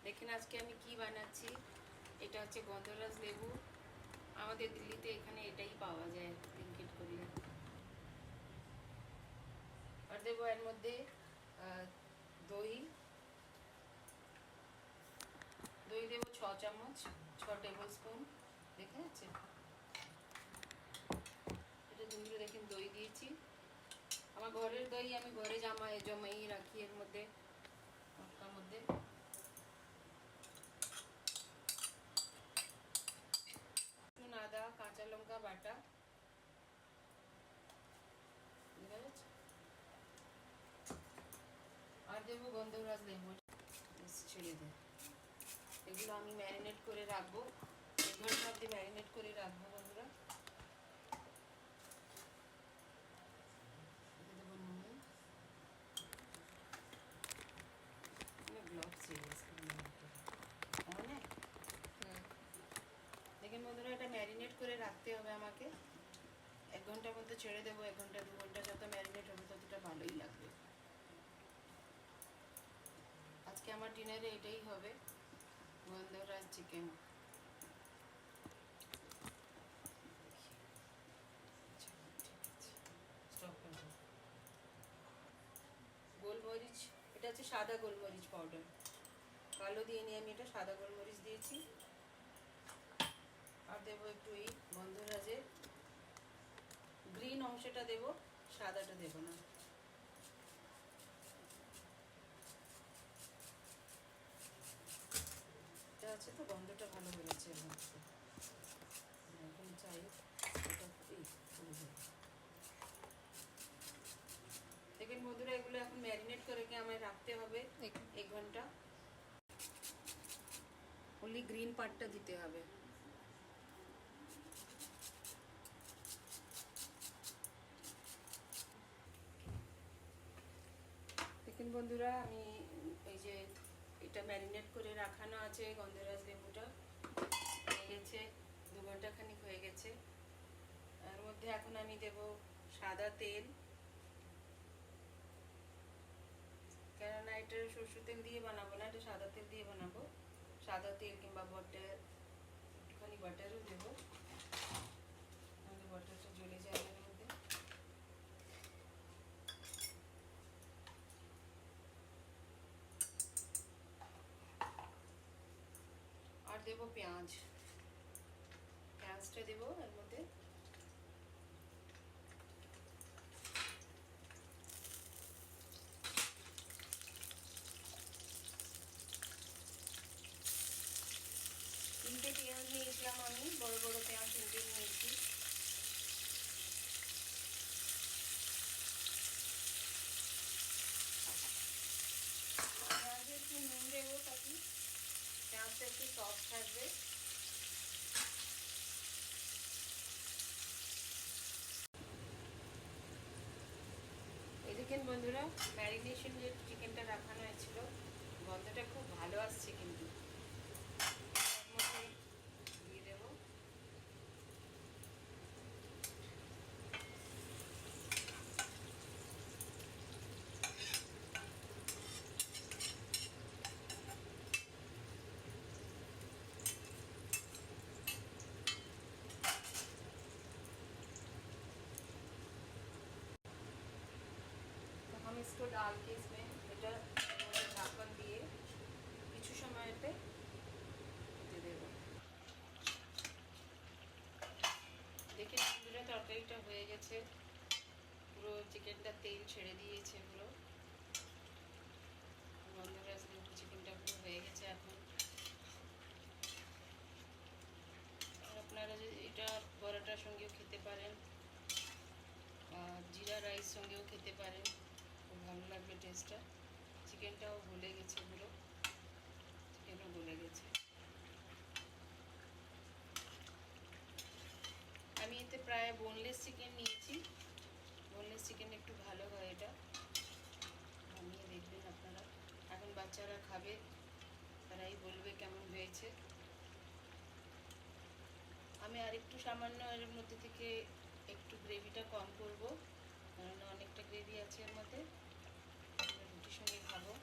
দেখেন আজকে আমি কি বানাচ্ছি। এটা হচ্ছে গন্ধরাজ লেবু। আমাদের দিল্লিতে এখানে এটাই পাওয়া যায় ব্লিঙ্কিট করলে। আর দেবো এর মধ্যে দই দই দেবো 6 চামচ, 6 টেবিল স্পুন। দেখা যাচ্ছে এটা দুধে দেখেন দই দিয়েছি। আমার ঘরের দই আমি ঘরে জমাই রাখি এর মধ্যে, মটকার মধ্যে। আদা কাঁচা লঙ্কা বাটা, দেখা যাচ্ছে। আর দেবো গন্ধরাজ লেবু, ছেড়ে দেব। এগুলো আমি ম্যারিনেট করে রাখবো, 1 ঘন্টা অবধি ম্যারিনেট করে রাখবো বন্ধুরা। দেবো নুন, ব্লক দেখেন বন্ধুরা, এটা ম্যারিনেট করে রাখতে হবে আমাকে। 1 ঘন্টার মধ্যে ছেড়ে দেবো। 1 ঘন্টা 2 ঘন্টা যত ম্যারিনেট হবে ততটা ভালোই লাগবে। আজকে আমার ডিনারে এটাই হবে, গন্ধরাজ চিকেন। গোলমরিচ, এটা হচ্ছে সাদা গোলমরিচ পাউডার, কালো দিয়ে নিয়ে আমি এটা সাদা গোলমরিচ দিয়েছি। আর দেবো একটু এই গন্ধরাজের গ্রিন অংশটা দেবো, সাদাটা দেবো না। এটা আছে তো গন্ধটা ভালো বেরোচ্ছে এখন চাই। দেখেন বন্ধুরা, এগুলো এখন ম্যারিনেট করে আমায় রাখতে হবে 1 ঘন্টা। ওনলি গ্রিন পার্টটা দিতে হবে। দেখেন বন্ধুরা, আমি এই যে এটা ম্যারিনেট করে রাখানো আছে গন্ধরাজ লেবুটা, হয়ে গেছে 2 ঘন্টা খানিক হয়ে গেছে। এর মধ্যে এখন আমি দেব সাদা তেল, কেননা এটা সরষের তেল দিয়ে বানাবো না, এটা সাদা তেল দিয়ে বানাবো। সাদা তেল কিংবা বাটার, একটুখানি বাটারও দেবো, তাহলে বাটারটা জ্বলে যায় এর মধ্যে। আর দেবো পেঁয়াজটা দেবো এর মধ্যে। তিনটে পেঁয়াজ নিয়েছিলাম আমি, বড় বড় পেঁয়াজ 3টে নিয়েছি। পেঁয়াজে একটু নুন দেবো তাতে পেঁয়াজটা একটু সফট থাকবে। এদিকে বন্ধুরা, ম্যারিনেশন যে চিকেনটা রাখানো হয়েছিল, গন্ধটা খুব ভালো আসছে কিন্তু। এর মধ্যে দিয়ে দেবো हम इसको डाल के इसमें এটা ঢাকন দিয়ে কিছু সময়তে দিয়ে দেব। দেখে বন্ধুরা, তরকারিটা হয়ে গেছে, পুরো চিকেনটা তেল ছেড়ে দিয়েছে পুরো। গন্ধরাজ লেবু চিকেনটা পুরো হয়ে গেছে এখন। আপনারা যদি এটা পরোটার সঙ্গেও খেতে পারেন, জিরা রাইস সঙ্গেও খেতে পারেন, খুব ভালো লাগবে টেস্টটা। চিকেনটাও গলে গেছে পুরো, চিকেনও গলে গেছে। আমি এতে প্রায় বোনলেস চিকেন নিয়েছি, বোনলেস চিকেন একটু ভালো হয় এটা, বানিয়ে দেখবেন আপনারা। এখন বাচ্চারা খাবে, তারাই বলবে কেমন হয়েছে। আমি আরেকটু সামান্য এর মধ্যে থেকে একটু গ্রেভিটা কম করব, কারণ অনেকটা গ্রেভি আছে এর মধ্যে, রুটির সঙ্গে খাবো।